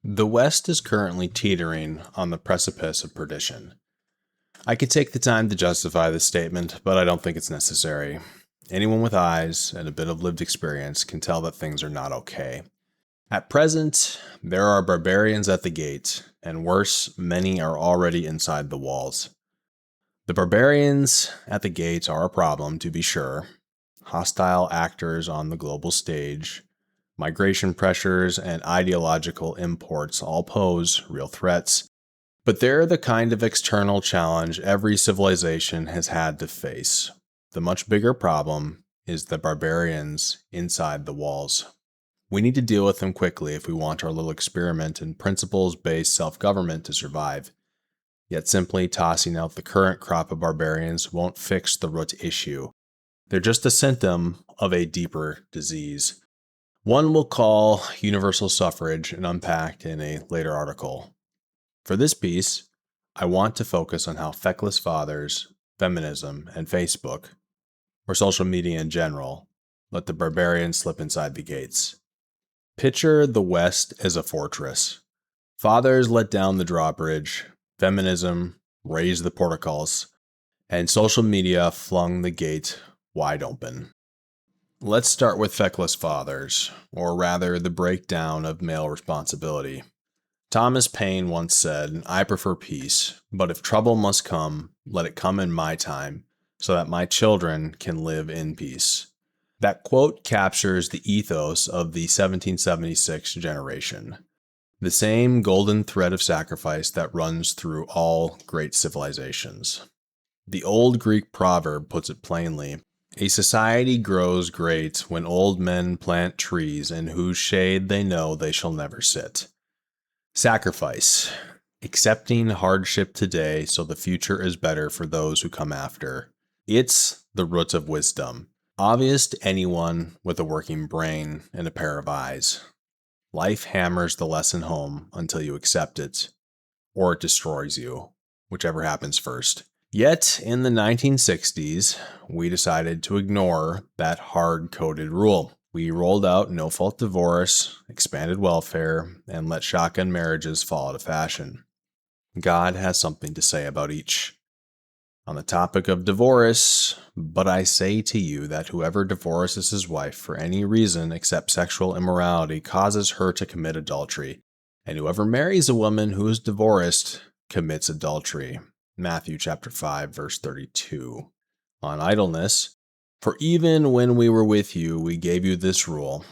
The West is currently teetering on the precipice of perdition. I could take the time to justify this statement, but I don't think it's necessary. Anyone with eyes and a bit of lived experience can tell that things are not okay. At present, there are barbarians at the gate, and worse, many are already inside the walls. The barbarians at the gate are a problem, to be sure. Hostile actors on the global stage, migration pressures, and ideological imports all pose real threats. But they're the kind of external challenge every civilization has had to face. The much bigger problem is the barbarians inside the walls. We need to deal with them quickly if we want our little experiment in principles-based self-government to survive. Yet simply tossing out the current crop of barbarians won't fix the root issue. They're just a symptom of a deeper disease. One we'll call universal suffrage and unpacked in a later article. For this piece, I want to focus on how feckless fathers, feminism, and Facebook, or social media in general, let the barbarians slip inside the gates. Picture the West as a fortress. Fathers let down the drawbridge, feminism raised the portcullis, and social media flung the gate wide open. Let's start with feckless fathers, or rather the breakdown of male responsibility. Thomas Paine once said, "I prefer peace, but if trouble must come, let it come in my time, so that my children can live in peace." That quote captures the ethos of the 1776 generation, the same golden thread of sacrifice that runs through all great civilizations. The old Greek proverb puts it plainly, "A society grows great when old men plant trees in whose shade they know they shall never sit." Sacrifice. Accepting hardship today so the future is better for those who come after. It's the root of wisdom, obvious to anyone with a working brain and a pair of eyes. Life hammers the lesson home until you accept it, or it destroys you, whichever happens first. Yet, in the 1960s, we decided to ignore that hard-coded rule. We rolled out no-fault divorce, expanded welfare, and let shotgun marriages fall out of fashion. God has something to say about each. On the topic of divorce, but I say to you that whoever divorces his wife for any reason except sexual immorality causes her to commit adultery, and whoever marries a woman who is divorced commits adultery. Matthew chapter 5, verse 32. On idleness, for even when we were with you, we gave you this rule: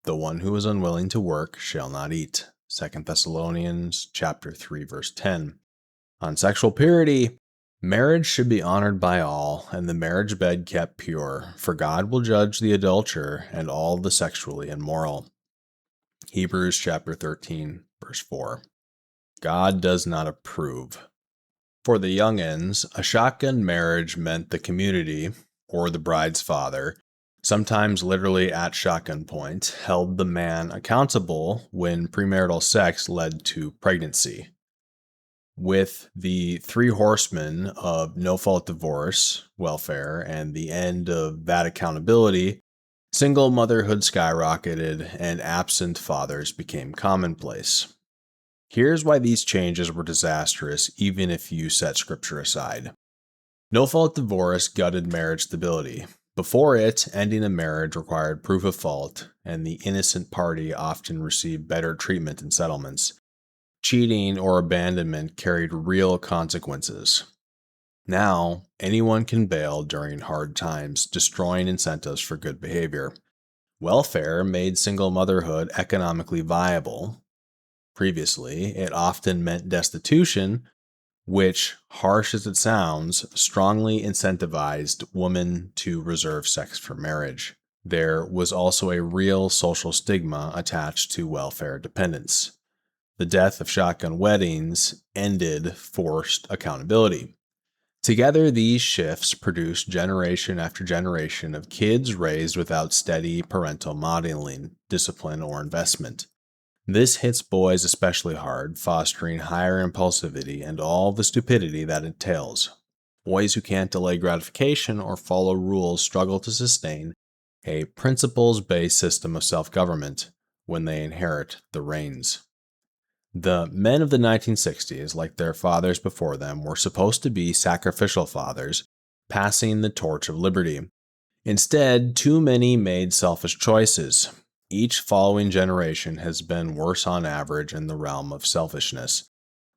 the one who is unwilling to work shall not eat. 2 Thessalonians chapter 3, verse 10. On sexual purity, marriage should be honored by all, and the marriage bed kept pure, for God will judge the adulterer and all the sexually immoral. Hebrews chapter 13, verse 4. God does not approve. For the youngins, a shotgun marriage meant the community, or the bride's father, sometimes literally at shotgun point, held the man accountable when premarital sex led to pregnancy. With the three horsemen of no-fault divorce, welfare, and the end of that accountability, single motherhood skyrocketed and absent fathers became commonplace. Here's why these changes were disastrous, even if you set scripture aside. No-fault divorce gutted marriage stability. Before it, ending a marriage required proof of fault, and the innocent party often received better treatment in settlements. Cheating or abandonment carried real consequences. Now, anyone can bail during hard times, destroying incentives for good behavior. Welfare made single motherhood economically viable. Previously, it often meant destitution, which, harsh as it sounds, strongly incentivized women to reserve sex for marriage. There was also a real social stigma attached to welfare dependence. The death of shotgun weddings ended forced accountability. Together, these shifts produced generation after generation of kids raised without steady parental modeling, discipline, or investment. This hits boys especially hard, fostering higher impulsivity and all the stupidity that entails. Boys who can't delay gratification or follow rules struggle to sustain a principles-based system of self-government when they inherit the reins. The men of the 1960s, like their fathers before them, were supposed to be sacrificial fathers, passing the torch of liberty. Instead, too many made selfish choices. Each following generation has been worse on average in the realm of selfishness.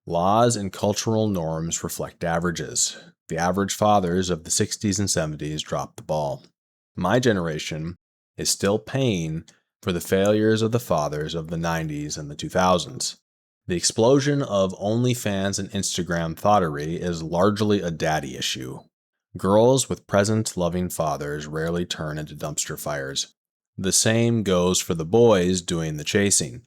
Laws and cultural norms reflect averages. The average fathers of the 60s and 70s dropped the ball. My generation is still paying for the failures of the fathers of the 90s and the 2000s. The explosion of OnlyFans and Instagram thottery is largely a daddy issue. Girls with present loving fathers rarely turn into dumpster fires. The same goes for the boys doing the chasing.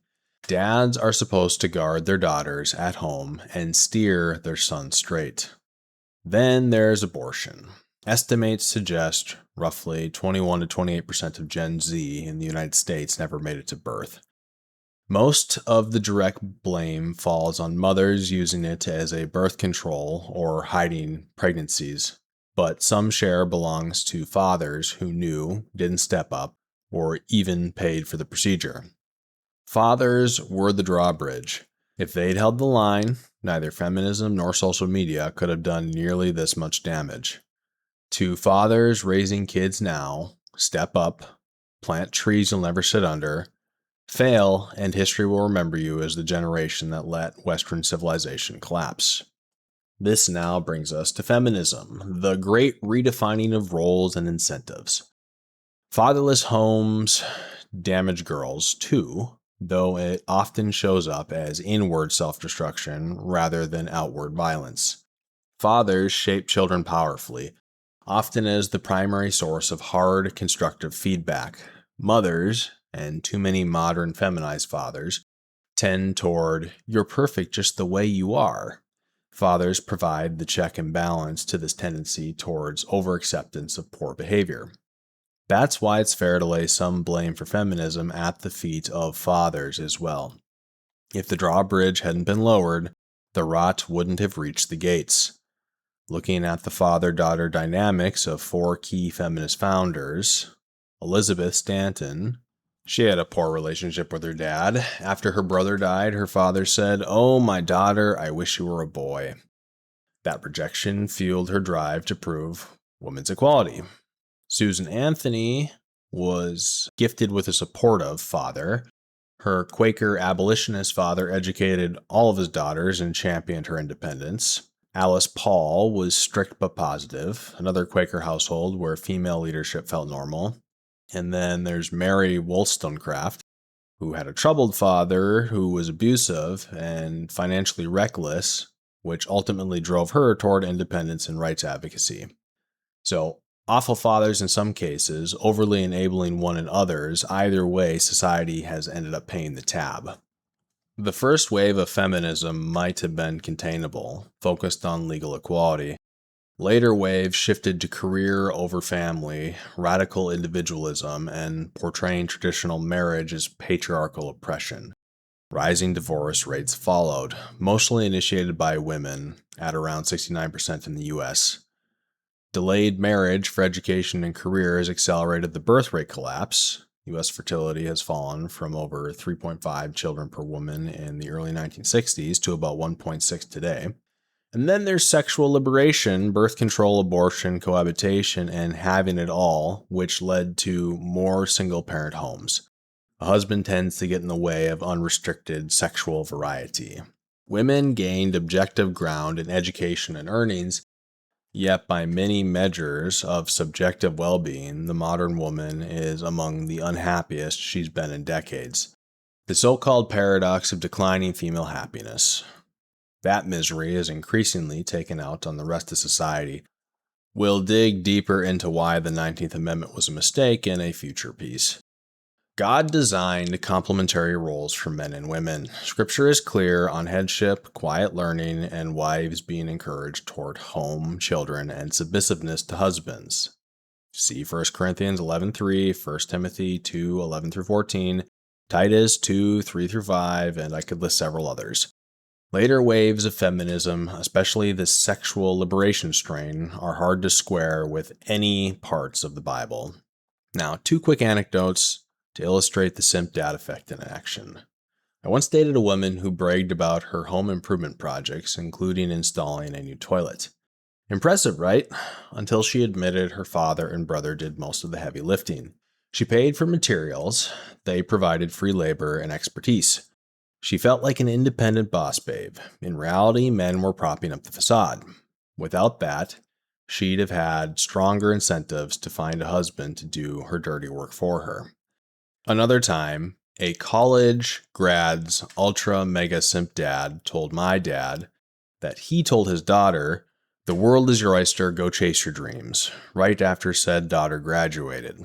Dads are supposed to guard their daughters at home and steer their sons straight. Then there's abortion. Estimates suggest roughly 21 to 28% of Gen Z in the United States never made it to birth. Most of the direct blame falls on mothers using it as a birth control or hiding pregnancies, but some share belongs to fathers who knew, didn't step up, or even paid for the procedure. Fathers were the drawbridge. If they'd held the line, neither feminism nor social media could have done nearly this much damage. To fathers raising kids now, step up, plant trees you'll never sit under, fail, and history will remember you as the generation that let Western civilization collapse. This now brings us to feminism, the great redefining of roles and incentives. Fatherless homes damage girls too, though it often shows up as inward self-destruction rather than outward violence. Fathers shape children powerfully, often as the primary source of hard, constructive feedback. Mothers, and too many modern feminized fathers, tend toward, "you're perfect just the way you are." Fathers provide the check and balance to this tendency towards overacceptance of poor behavior. That's why it's fair to lay some blame for feminism at the feet of fathers as well. If the drawbridge hadn't been lowered, the rot wouldn't have reached the gates. Looking at the father-daughter dynamics of four key feminist founders, Elizabeth Stanton, she had a poor relationship with her dad. After her brother died, her father said, "Oh, my daughter, I wish you were a boy." That rejection fueled her drive to prove women's equality. Susan Anthony was gifted with a supportive father. Her Quaker abolitionist father educated all of his daughters and championed her independence. Alice Paul was strict but positive, another Quaker household where female leadership felt normal. And then there's Mary Wollstonecraft, who had a troubled father who was abusive and financially reckless, which ultimately drove her toward independence and rights advocacy. So, awful fathers in some cases, overly enabling one in others, either way, society has ended up paying the tab. The first wave of feminism might have been containable, focused on legal equality. Later waves shifted to career over family, radical individualism, and portraying traditional marriage as patriarchal oppression. Rising divorce rates followed, mostly initiated by women, at around 69% in the US. Delayed marriage for education and careers accelerated the birth rate collapse. U.S. fertility has fallen from over 3.5 children per woman in the early 1960s to about 1.6 today. And then there's sexual liberation, birth control, abortion, cohabitation, and having it all, which led to more single-parent homes. A husband tends to get in the way of unrestricted sexual variety. Women gained objective ground in education and earnings, yet by many measures of subjective well-being, the modern woman is among the unhappiest she's been in decades. The so-called paradox of declining female happiness. That misery is increasingly taken out on the rest of society. We'll dig deeper into why the 19th Amendment was a mistake in a future piece. God designed complementary roles for men and women. Scripture is clear on headship, quiet learning, and wives being encouraged toward home, children, and submissiveness to husbands. See 1 Corinthians 11:3, 1 Timothy 2:11-14, Titus 2:3-5, and I could list several others. Later waves of feminism, especially the sexual liberation strain, are hard to square with any parts of the Bible. Now, two quick anecdotes to illustrate the simp dad effect in action. I once dated a woman who bragged about her home improvement projects, including installing a new toilet. Impressive, right? Until she admitted her father and brother did most of the heavy lifting. She paid for materials, they provided free labor and expertise. She felt like an independent boss babe. In reality, men were propping up the facade. Without that, she'd have had stronger incentives to find a husband to do her dirty work for her. Another time, a college grad's ultra mega simp dad told my dad that he told his daughter, "The world is your oyster, go chase your dreams," right after said daughter graduated.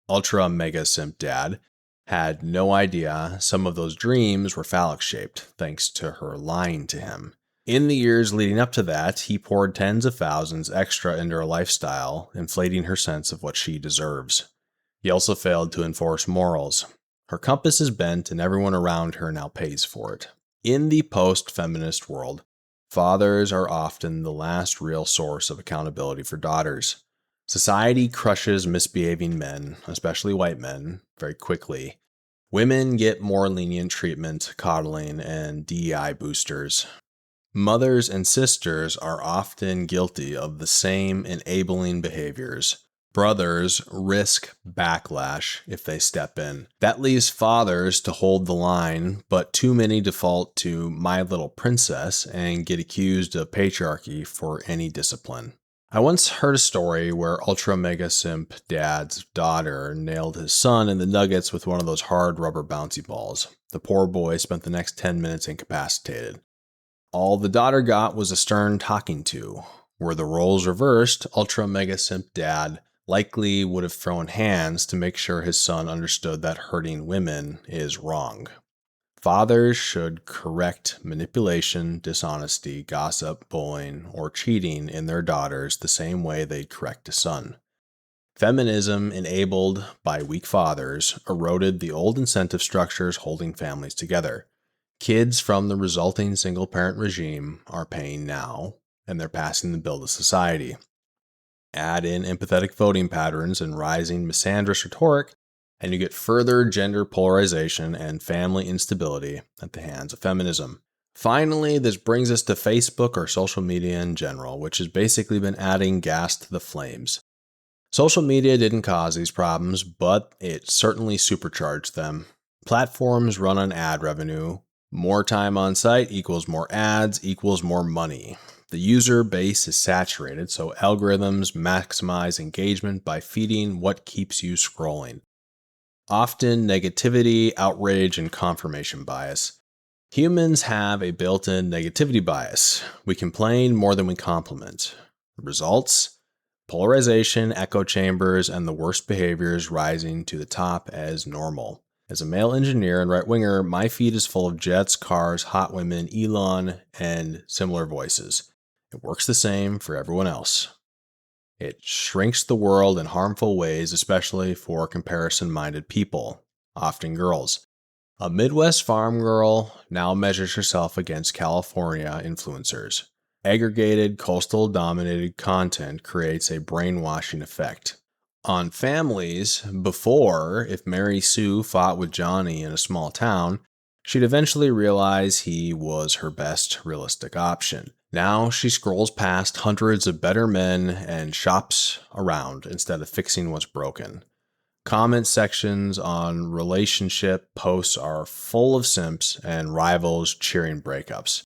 Ultra mega simp dad had no idea some of those dreams were phallic shaped, thanks to her lying to him. In the years leading up to that, he poured tens of thousands extra into her lifestyle, inflating her sense of what she deserves. He also failed to enforce morals. Her compass is bent, and everyone around her now pays for it. In the post-feminist world, fathers are often the last real source of accountability for daughters. Society crushes misbehaving men, especially white men, very quickly. Women get more lenient treatment, coddling, and DEI boosters. Mothers and sisters are often guilty of the same enabling behaviors. Brothers risk backlash if they step in. That leaves fathers to hold the line, but too many default to My Little Princess and get accused of patriarchy for any discipline. I once heard a story where ultra mega simp dad's daughter nailed his son in the nuggets with one of those hard rubber bouncy balls. The poor boy spent the next 10 minutes incapacitated. All the daughter got was a stern talking to. Were the roles reversed, ultra mega simp dad likely would have thrown hands to make sure his son understood that hurting women is wrong. Fathers should correct manipulation, dishonesty, gossip, bullying, or cheating in their daughters the same way they'd correct a son. Feminism, enabled by weak fathers, eroded the old incentive structures holding families together. Kids from the resulting single-parent regime are paying now, and they're passing the bill to society. Add in empathetic voting patterns and rising misandrist rhetoric, and you get further gender polarization and family instability at the hands of feminism. Finally, this brings us to Facebook or social media in general, which has basically been adding gas to the flames. Social media didn't cause these problems, but it certainly supercharged them. Platforms run on ad revenue. More time on site equals more ads equals more money. The user base is saturated, so algorithms maximize engagement by feeding what keeps you scrolling. Often negativity, outrage, and confirmation bias. Humans have a built-in negativity bias. We complain more than we compliment. The results? Polarization, echo chambers, and the worst behaviors rising to the top as normal. As a male engineer and right-winger, my feed is full of jets, cars, hot women, Elon, and similar voices. It works the same for everyone else. It shrinks the world in harmful ways, especially for comparison-minded people, often girls. A Midwest farm girl now measures herself against California influencers. Aggregated, coastal-dominated content creates a brainwashing effect. On families, before, if Mary Sue fought with Johnny in a small town, she'd eventually realize he was her best realistic option. Now she scrolls past hundreds of better men and shops around instead of fixing what's broken. Comment sections on relationship posts are full of simps and rivals cheering breakups.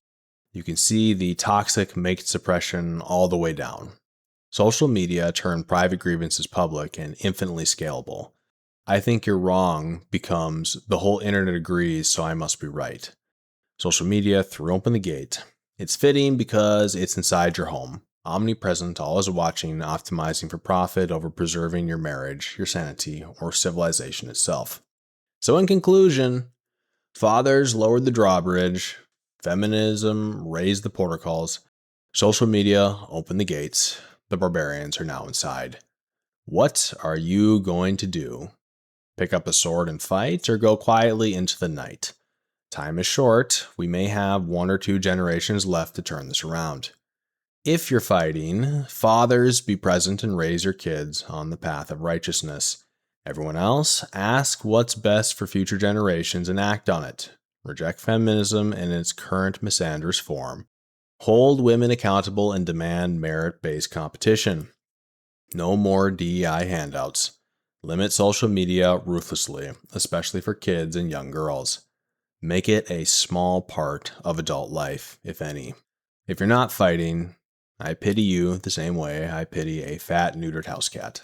You can see the toxic mate suppression all the way down. Social media turned private grievances public and infinitely scalable. I think you're wrong becomes the whole internet agrees, so I must be right. Social media threw open the gate. It's fitting because it's inside your home, omnipresent, always watching, optimizing for profit over preserving your marriage, your sanity, or civilization itself. So in conclusion, fathers lowered the drawbridge, feminism raised the protocols, social media opened the gates, the barbarians are now inside. What are you going to do? Pick up a sword and fight, or go quietly into the night? Time is short. We may have 1 or 2 generations left to turn this around. If you're fighting, fathers, be present and raise your kids on the path of righteousness. Everyone else, ask what's best for future generations and act on it. Reject feminism in its current misandrous form. Hold women accountable and demand merit-based competition. No more DEI handouts. Limit social media ruthlessly, especially for kids and young girls. Make it a small part of adult life, if any. If you're not fighting, I pity you the same way I pity a fat, neutered house cat.